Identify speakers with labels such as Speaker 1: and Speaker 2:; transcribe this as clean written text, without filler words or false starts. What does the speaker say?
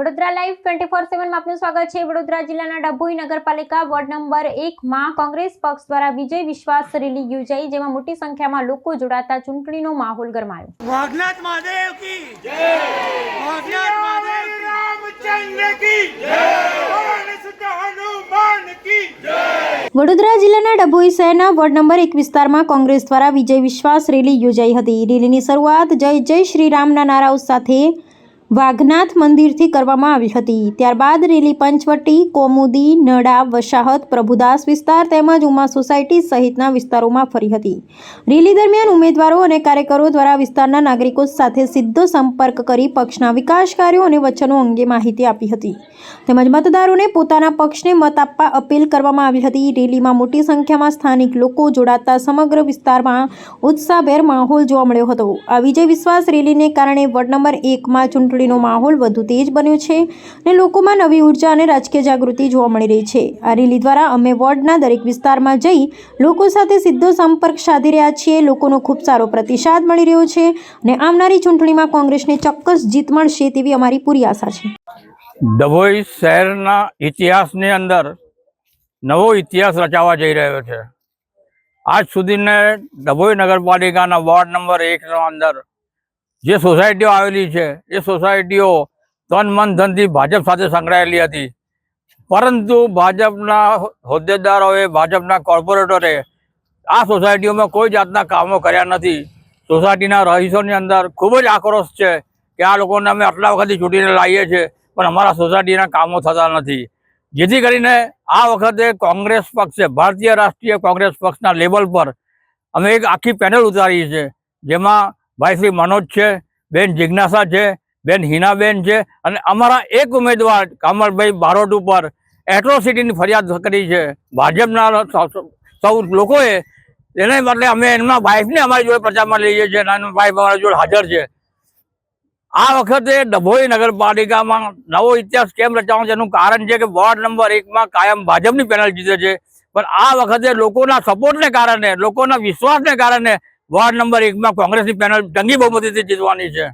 Speaker 1: Vadodara live 24/7 માં આપનું સ્વાગત છે। વડોદરા જિલ્લાના ડભોઈ નગરપાલિકા વોર્ડ નંબર 1 માં કોંગ્રેસ પક્ષ દ્વારા વિજય વિશ્વાસ રેલી યોજાઈ, જેમાં મોટી સંખ્યામાં લોકો જોડાતા ચૂંટણીનો માહોલ ગરમાયો।
Speaker 2: વાઘનાથ મહાદેવ કી જય, વાઘનાથ મહાદેવ રામચંદ્ર કી જય, પવન સુત હનુમાન કી જય।
Speaker 1: વડોદરા જિલ્લાના ડભોઈ શહેરના વોર્ડ નંબર 1 વિસ્તારમાં કોંગ્રેસ દ્વારા વિજય વિશ્વાસ રેલી યોજાઈ હતી। રેલીની શરૂઆત જય જય શ્રી રામના નારાઓ સાથે વાઘનાથ મંદિરથી કરવામાં આવી હતી। ત્યારબાદ રેલી પંચવટી, કોમુદી, નડા, વસાહત, પ્રભુદાસ વિસ્તાર તેમજ ઉમા સોસાયટી સહિતના વિસ્તારોમાં ફરી હતી। રેલી દરમિયાન ઉમેદવારો અને કાર્યકરો દ્વારા વિસ્તારના નાગરિકો સાથે સીધો સંપર્ક કરી પક્ષના વિકાસ કાર્યો અને વચનો અંગે માહિતી આપી હતી, તેમજ મતદારોને પોતાના પક્ષને મત આપવા અપીલ કરવામાં આવી હતી। રેલીમાં મોટી સંખ્યામાં સ્થાનિક લોકો જોડાતા સમગ્ર વિસ્તારમાં ઉત્સાહભેર માહોલ જોવા મળ્યો હતો। આ વિજય વિશ્વાસ રેલીને કારણે વોર્ડ નંબર 1માં ચૂંટણીનો માહોલ વધુ તેજ બન્યો છે અને લોકોમાં નવી ઉર્જા અને રાજકીય જાગૃતિ જોવા મળી રહી છે। આ રેલી દ્વારા અમે વોર્ડના દરેક વિસ્તારમાં જઈ લોકો સાથે સીધો સંપર્ક સાધી રહ્યા છીએ। લોકોનો ખૂબ સારો પ્રતિસાદ મળી રહ્યો છે અને આવનારી ચૂંટણીમાં કોંગ્રેસને ચોક્કસ જીત મળશે તેવી અમારી પૂરી આશા છે।
Speaker 3: ડભોઈ શહેરના ઇતિહાસની અંદર નવો ઇતિહાસ રચાવા જઈ રહ્યો છે। આજ સુધીને ડભોઈ નગરપાલિકાના વોર્ડ નંબર 1 અંદર જે સોસાયટીઓ આવેલી છે એ સોસાયટીઓ તન મન ધનથી ભાજપ સાથે સંકળાયેલી હતી, પરંતુ ભાજપના હોદ્દેદારોએ, ભાજપના કોર્પોરેટરે આ સોસાયટીઓમાં કોઈ જાતના કામો કર્યા નથી। સોસાયટીના રહીશોની અંદર ખૂબ જ આક્રોશ છે કે આ લોકોને અમે આટલા વખતથી ચૂંટીને લાવીએ છીએ પણ અમારા સોસાયટીના કામો થતા નથી, જેથી કરીને આ વખતે કોંગ્રેસ પક્ષે, ભારતીય રાષ્ટ્રીય કોંગ્રેસ પક્ષના લેવલ પર અમે એક આખી પેનલ ઉતારી છે, જેમાં ભાઈ શ્રી મનોજ છે, બેન જિજ્ઞાસા છે, બેન હિનાબેન છે અને અમારા એક ઉમેદવાર કમલભાઈ બારોટ ઉપર એટ્રોસિટીની ફરિયાદ કરી છે ભાજપના સૌ લોકોએ। એને બદલે અમે એમના વાઇફને અમારી જોડે પ્રચારમાં લઈએ છીએ અને એમનો વાઇફ અમારી જોડે હાજર છે। આ વખતે ડભોઈ નગરપાલિકામાં નવો ઇતિહાસ કેમ રચાવાનો છે એનું કારણ છે કે વોર્ડ નંબર 1માં કાયમ ભાજપની પેનલ જીતે છે, પણ આ વખતે લોકોના સપોર્ટને કારણે, લોકોના વિશ્વાસને કારણે વોર્ડ નંબર 1માં કોંગ્રેસની પેનલ જંગી બહુમતીથી જીતવાની છે।